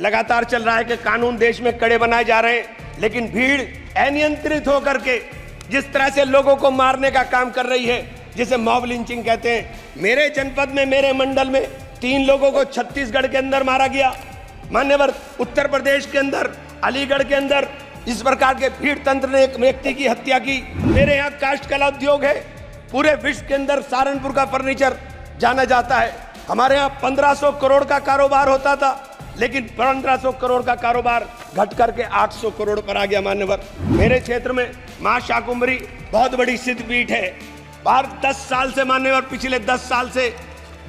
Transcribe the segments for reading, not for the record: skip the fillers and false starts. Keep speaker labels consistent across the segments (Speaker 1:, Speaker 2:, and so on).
Speaker 1: लगातार चल रहा है कि कानून देश में कड़े बनाए जा रहे हैं, लेकिन भीड़ अनियंत्रित होकर के जिस तरह से लोगों को मारने का काम कर रही है, जिसे मॉब लिंचिंग कहते हैं। मेरे जनपद में, मेरे मंडल में 3 लोगों को छत्तीसगढ़ के अंदर मारा गया। मान्यवर उत्तर प्रदेश के अंदर, अलीगढ़ के अंदर इस प्रकार के भीड़ तंत्र ने एक व्यक्ति की हत्या की। मेरे यहाँ काष्ठ कला उद्योग है, पूरे विश्व के अंदर सहारनपुर का फर्नीचर जाना जाता है। हमारे यहाँ 1500 करोड़ का कारोबार होता था, लेकिन 1500 करोड़ का कारोबार घट करके 800 करोड़ पर आ गया। मान्यवर मेरे क्षेत्र में मां शाकुंभरी बहुत बड़ी सिद्धपीठ है। बाहर 10 साल से, मान्यवर पिछले 10 साल से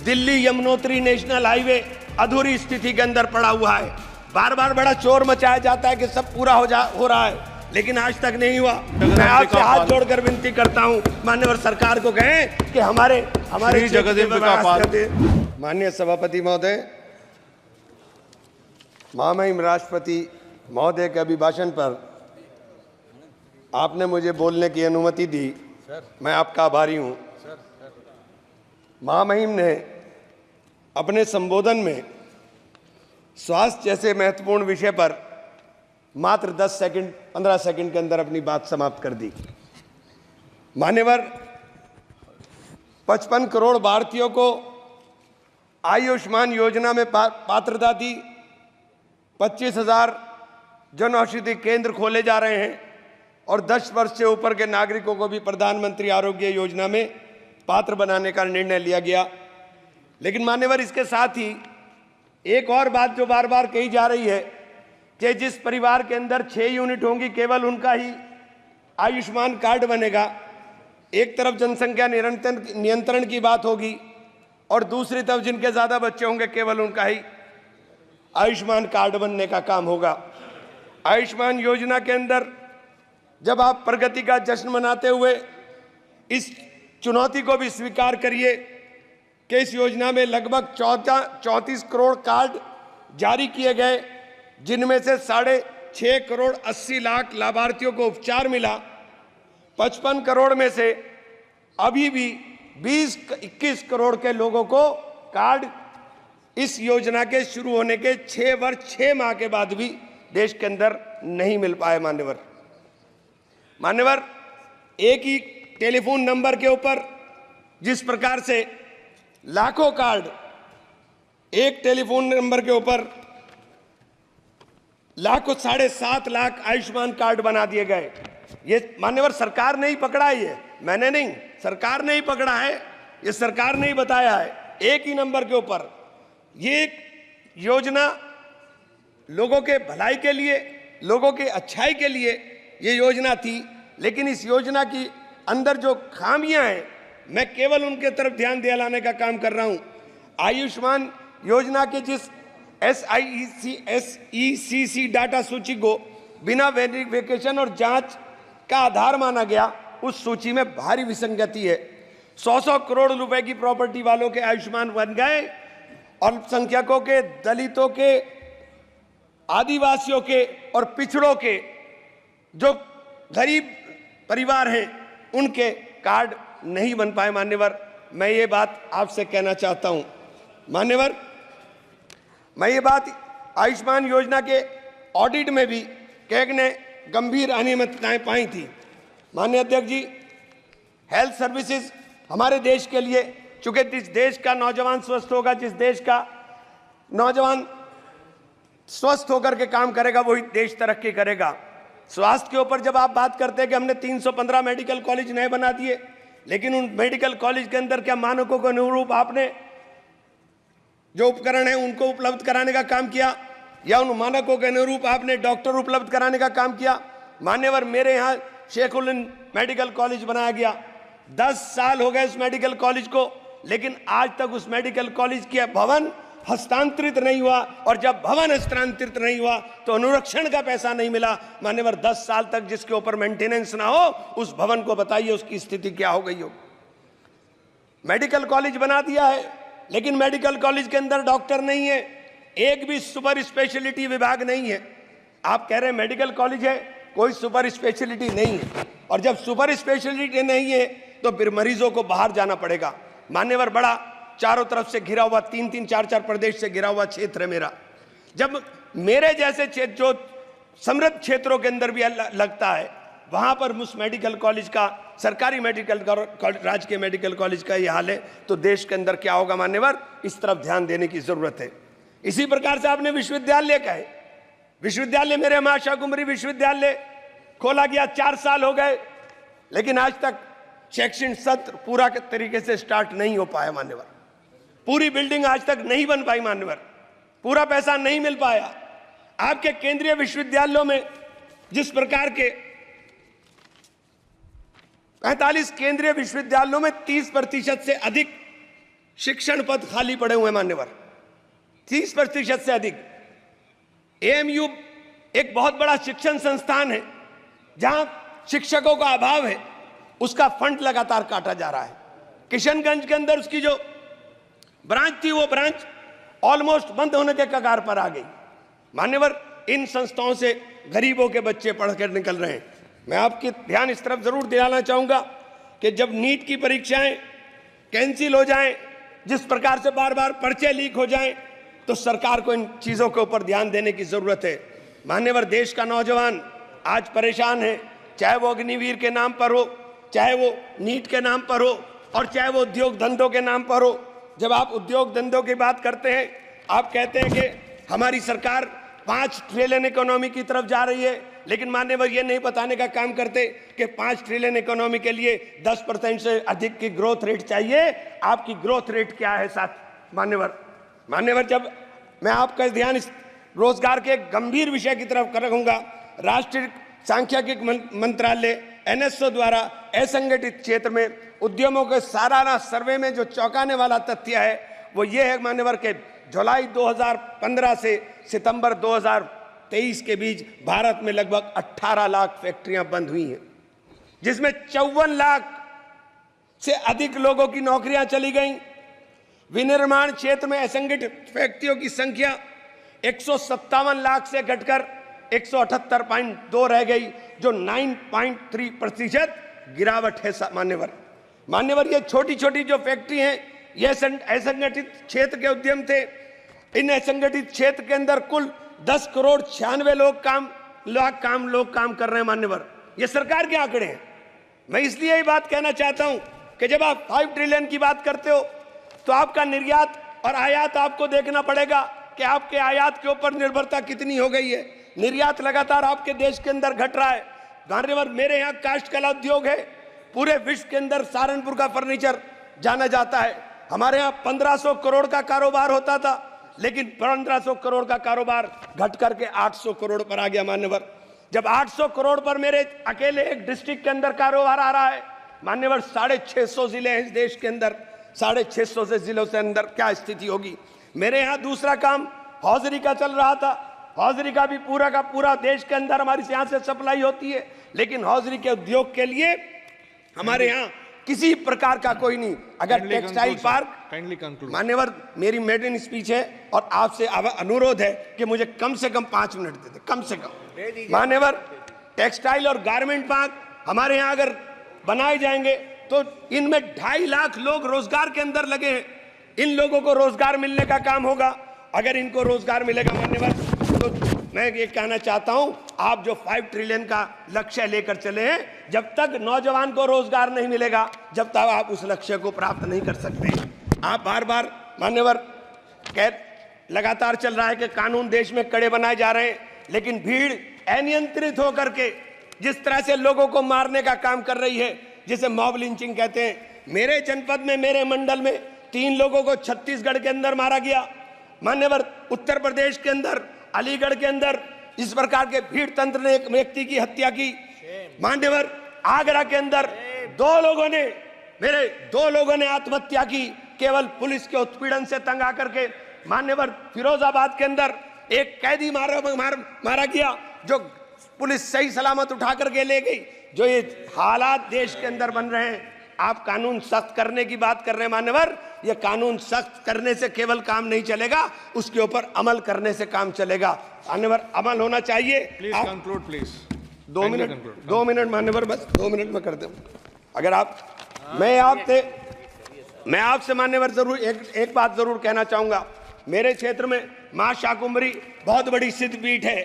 Speaker 1: दिल्ली यमुनोत्री नेशनल हाईवे अधूरी स्थिति के अंदर पड़ा हुआ है। बार बार बड़ा शोर मचाया जाता है कि सब पूरा हो रहा है, लेकिन आज तक नहीं हुआ। मैं आपसे हाथ जोड़कर विनती करता हूं, माननीय सरकार को कहें कि हमारे माननीय सभापति महोदय, महामहिम राष्ट्रपति महोदय के अभिभाषण पर आपने मुझे बोलने की अनुमति दी, मैं आपका आभारी हूं। महामहिम ने अपने संबोधन में स्वास्थ्य जैसे महत्वपूर्ण विषय पर मात्र 10 सेकंड 15 सेकंड के अंदर अपनी बात समाप्त कर दी। मान्यवर 55 करोड़ भारतीयों को आयुष्मान योजना में पात्रता थी। 25,000 जन औषधि केंद्र खोले जा रहे हैं और 10 वर्ष से ऊपर के नागरिकों को भी प्रधानमंत्री आरोग्य योजना में पात्र बनाने का निर्णय लिया गया। लेकिन मान्यवर इसके साथ ही एक और बात जो बार बार कही जा रही है कि जिस परिवार के अंदर 6 यूनिट होंगी केवल उनका ही आयुष्मान कार्ड बनेगा। एक तरफ जनसंख्या नियंत्रण की बात होगी और दूसरी तरफ जिनके ज्यादा बच्चे होंगे केवल उनका ही आयुष्मान कार्ड बनने का काम होगा। आयुष्मान योजना के अंदर जब आप प्रगति का जश्न मनाते हुए इस चुनौती को भी स्वीकार करिए कि इस योजना में लगभग 34 करोड़ कार्ड जारी किए गए, जिनमें से 6.5 करोड़ 80 लाख लाभार्थियों को उपचार मिला। 55 करोड़ में से अभी भी 20-21 करोड़ के लोगों को कार्ड इस योजना के शुरू होने के 6 वर्ष 6 माह के बाद भी देश के अंदर नहीं मिल पाए। मान्यवर एक ही टेलीफोन नंबर के ऊपर जिस प्रकार से लाखों कार्ड, एक टेलीफोन नंबर के ऊपर लाखों 7.5 लाख आयुष्मान कार्ड बना दिए गए। ये मान्यवर सरकार ने ही पकड़ा है, ये मैंने नहीं, सरकार ने ही पकड़ा है, ये सरकार ने ही बताया है। एक ही नंबर के ऊपर ये एक योजना लोगों के भलाई के लिए, लोगों के अच्छाई के लिए ये योजना थी, लेकिन इस योजना की अंदर जो खामियां हैं मैं केवल उनके तरफ ध्यान दिलाने का काम कर रहा हूं। आयुष्मान योजना के जिस SECC डाटा सूची को बिना वेरिफिकेशन और जांच का आधार माना गया, उस सूची में भारी विसंगति है। 100 करोड़ रुपए की प्रॉपर्टी वालों के आयुष्मान बन गए, अल्पसंख्यकों के, दलितों के, आदिवासियों के और पिछड़ों के जो गरीब परिवार हैं उनके कार्ड नहीं बन पाए। मान्यवर मैं ये बात आपसे कहना चाहता हूं। मान्यवर मैं ये बात आयुष्मान योजना के ऑडिट में भी कैग ने गंभीर अनियमितताएं पाई थी। माननीय अध्यक्ष जी, हेल्थ सर्विसेज हमारे देश के लिए, चूंकि जिस देश का नौजवान स्वस्थ होगा, जिस देश का नौजवान स्वस्थ होकर के काम करेगा वही देश तरक्की करेगा। स्वास्थ्य के ऊपर जब आप बात करते हैं कि हमने 315 मेडिकल कॉलेज नए बना दिए, लेकिन उन मेडिकल कॉलेज के अंदर क्या मानकों के अनुरूप आपने जो उपकरण है उनको उपलब्ध कराने का काम किया, या उन मानकों के अनुरूप आपने डॉक्टर उपलब्ध कराने का काम किया? मान्यवर मेरे यहाँ शेखुल मेडिकल कॉलेज बनाया गया, 10 साल हो गए उस मेडिकल कॉलेज को, लेकिन आज तक उस मेडिकल कॉलेज के भवन हस्तांतरित नहीं हुआ, और जब भवन हस्तांतरित नहीं हुआ तो अनुरक्षण का पैसा नहीं मिला। मान्यवर 10 साल तक जिसके ऊपर मेंटेनेंस ना हो उस भवन को बताइए उसकी स्थिति क्या हो गई हो। मेडिकल कॉलेज बना दिया है, लेकिन मेडिकल कॉलेज के अंदर डॉक्टर नहीं है, एक भी सुपर स्पेशलिटी विभाग नहीं है। आप कह रहे हैं मेडिकल कॉलेज है, कोई सुपर स्पेशलिटी नहीं है, और जब सुपर स्पेशलिटी नहीं है तो फिर मरीजों को बाहर जाना पड़ेगा। मान्यवर बड़ा चारों तरफ से घिरा हुआ 3-3, 4-4 प्रदेश से घिरा हुआ क्षेत्र है मेरा। जब मेरे जैसे क्षेत्र जो समृद्ध क्षेत्रों के अंदर भी लगता है, वहां पर उस मेडिकल कॉलेज का, सरकारी मेडिकल राजकीय मेडिकल कॉलेज का ये हाल है, तो देश के अंदर क्या होगा मान्यवर? इस तरफ ध्यान देने की जरूरत है। इसी प्रकार से आपने विश्वविद्यालय का है, विश्वविद्यालय मेरे मां शाकुंभरी विश्वविद्यालय खोला गया, 4 साल हो गए, लेकिन आज तक शैक्षणिक सत्र पूरा तरीके से स्टार्ट नहीं हो पाया मान्यवर। पूरी बिल्डिंग आज तक नहीं बन पाई मान्यवर, पूरा पैसा नहीं मिल पाया। आपके केंद्रीय विश्वविद्यालयों में जिस प्रकार के 45 केंद्रीय विश्वविद्यालयों में 30% से अधिक शिक्षण पद खाली पड़े हुए मान्यवर, 30% से अधिक। एएमयू एक बहुत बड़ा शिक्षण संस्थान है, जहां शिक्षकों का अभाव है, उसका फंड लगातार काटा जा रहा है। किशनगंज के अंदर उसकी जो ब्रांच थी, वो ब्रांच ऑलमोस्ट बंद होने के कगार पर आ गई मान्यवर। इन संस्थाओं से गरीबों के बच्चे पढ़कर निकल रहे हैं। मैं आपकी ध्यान इस तरफ जरूर दिलाना चाहूंगा कि जब नीट की परीक्षाएं कैंसिल हो जाएं, जिस प्रकार से बार बार पर्चे लीक हो जाएं, तो सरकार को इन चीजों के ऊपर ध्यान देने की जरूरत है मान्यवर। देश का नौजवान आज परेशान है, चाहे वो अग्निवीर के नाम पर हो, चाहे वो नीट के नाम पर हो, और चाहे वो उद्योग धंधों के नाम पर हो। जब आप उद्योग धंधों की बात करते हैं, आप कहते हैं कि हमारी सरकार 5 ट्रिलियन इकोनॉमी की तरफ जा रही है, लेकिन मान्यवर ये नहीं बताने का काम करते कि 5 ट्रिलियन इकोनॉमी के लिए 10% से अधिक की ग्रोथ रेट चाहिए। आपकी ग्रोथ रेट क्या है साथ मान्यवर? जब मैं आपका ध्यान इस रोजगार के गंभीर विषय की तरफ रखूंगा, राष्ट्रीय सांख्यिकी मंत्रालय एनएसओ द्वारा असंगठित क्षेत्र में उद्यमों के सालाना सर्वे में जो चौंकाने वाला तथ्य है, वो ये है मान्यवर के जुलाई 2015 से सितंबर 2023 के बीच भारत में लगभग 18 लाख फैक्ट्रियां बंद हुई हैं, जिसमें 54 लाख से अधिक लोगों की नौकरियां चली गई। विनिर्माण क्षेत्र में असंगठित व्यक्तियों की संख्या 157 लाख से घटकर 178.2 रह गई, जो 9.3% गिरावट है मान्यवर। ये छोटी छोटी जो फैक्ट्री हैं, ये असंगठित क्षेत्र के उद्यम थे। इन असंगठित क्षेत्र के अंदर कुल 10 करोड़ 96 लोग काम कर रहे हैं मान्यवर। ये सरकार के आंकड़े हैं। मैं इसलिए ये बात कहना चाहता हूं कि जब आप 5 ट्रिलियन की बात करते हो, तो आपका निर्यात और आयात आपको देखना पड़ेगा कि आपके आयात के ऊपर निर्भरता कितनी हो गई है। निर्यात लगातार आपके देश के अंदर घट रहा है मान्यवर। मेरे यहाँ काष्ठ कला उद्योग है, पूरे विश्व के अंदर सहारनपुर का फर्नीचर जाना जाता है। हमारे यहाँ 1500 करोड़ का कारोबार होता था, लेकिन 1500 करोड़ का कारोबार घट करके 800 करोड़ पर आ गया मान्यवर। जब 800 करोड़ पर मेरे अकेले एक डिस्ट्रिक्ट के अंदर कारोबार आ रहा है मान्यवर, 650 जिले हैं इस देश के अंदर, 650 से जिलों से अंदर क्या स्थिति होगी। मेरे यहाँ दूसरा काम हौजरी का चल रहा था। हौजरी का भी पूरा का पूरा देश के अंदर हमारी यहाँ से सप्लाई होती है, लेकिन हौजरी के उद्योग के लिए हमारे यहाँ किसी प्रकार का कोई नहीं। अगर टेक्सटाइल पार्क मान्यवर, मेरी मेडन स्पीच है और आपसे अनुरोध है कि मुझे कम से कम 5 मिनट दे दे, कम से कम मान्यवर। टेक्सटाइल और गारमेंट पार्क हमारे यहाँ अगर बनाए जाएंगे तो इनमें 2.5 लाख लोग रोजगार के अंदर लगे हैं। इन लोगों को रोजगार मिलने का काम होगा। अगर इनको रोजगार मिलेगा मान्यवर, तो मैं ये कहना चाहता हूं, आप जो 5 ट्रिलियन का लक्ष्य लेकर चले हैं, जब तक नौजवान को रोजगार नहीं मिलेगा, जब तक आप उस लक्ष्य को प्राप्त नहीं कर सकते। आप बार बार मान्यवर लगातार चल रहा है कि कानून देश में कड़े बनाए जा रहे हैं, लेकिन भीड़ अनियंत्रित होकर के जिस तरह से लोगों को मारने का काम कर रही है, जिसे मॉब लिंचिंग कहते हैं। मेरे जनपद में, मेरे मंडल में 3 लोगों को छत्तीसगढ़ के अंदर मारा गया मान्यवर। उत्तर प्रदेश के अंदर, अलीगढ़ के अंदर इस प्रकार के भीड़ तंत्र ने एक व्यक्ति की हत्या की मान्यवर। आगरा के अंदर 2 लोगों ने आत्महत्या की, केवल पुलिस के उत्पीड़न से तंग आकर के मान्यवर। फिरोजाबाद के अंदर एक कैदी मारा गया, जो पुलिस सही सलामत उठा करके ले गई। जो ये हालात देश के अंदर बन रहे हैं, आप कानून सख्त करने की बात कर रहे हैं मान्यवर। ये कानून सख्त करने से केवल काम नहीं चलेगा, उसके ऊपर अमल करने से काम चलेगा मान्यवर। अमल होना चाहिए।
Speaker 2: Please conclude please.
Speaker 1: 2 मिनट मान्यवर, बस 2 मिनट में कर दूं। अगर आप मैं आपसे मान्यवर जरूर एक बात जरूर कहना चाहूंगा मेरे क्षेत्र में मां शाकुंभरी बहुत बड़ी सिद्धपीठ है।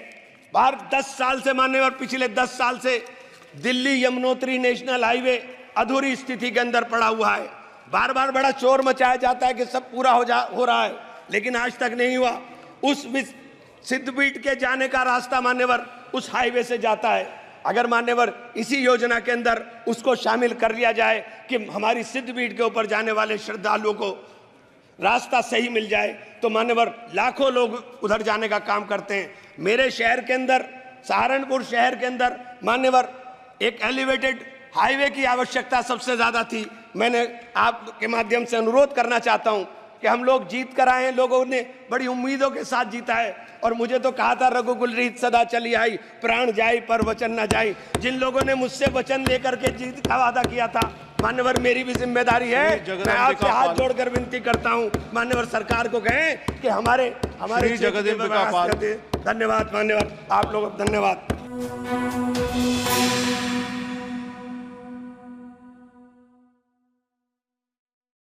Speaker 1: बाहर 10 साल से मान्यवर, पिछले 10 साल से दिल्ली यमुनोत्री नेशनल हाईवे अधूरी स्थिति के अंदर पड़ा हुआ है। बार बार बड़ा शोर मचाया जाता है कि सब पूरा हो रहा है, लेकिन आज तक नहीं हुआ। उस सिद्धपीठ के जाने का रास्ता मान्यवर उस हाईवे से जाता है। अगर मान्यवर इसी योजना के अंदर उसको शामिल कर लिया जाए कि हमारी सिद्धपीठ के ऊपर जाने वाले श्रद्धालुओं को रास्ता सही मिल जाए, तो मान्यवर लाखों लोग उधर जाने का काम करते हैं। मेरे शहर के अंदर, सहारनपुर शहर के अंदर मान्यवर एक एलिवेटेड हाईवे की आवश्यकता सबसे ज्यादा थी। मैंने आपके माध्यम से अनुरोध करना चाहता हूं कि हम लोग जीत कर आए हैं, लोगों ने बड़ी उम्मीदों के साथ जीता है। और मुझे तो कहा था रघुकुल रीत सदा चली आई, प्राण जाई पर वचन न जाई। जिन लोगों ने मुझसे वचन लेकर के जीत का वादा किया था मान्यवर, मेरी भी जिम्मेदारी है। मैं आपसे हाथ जोड़कर विनती करता हूं मान्यवर, सरकार को कहें कि हमारे धन्यवाद मान्यवर, आप लोग धन्यवाद।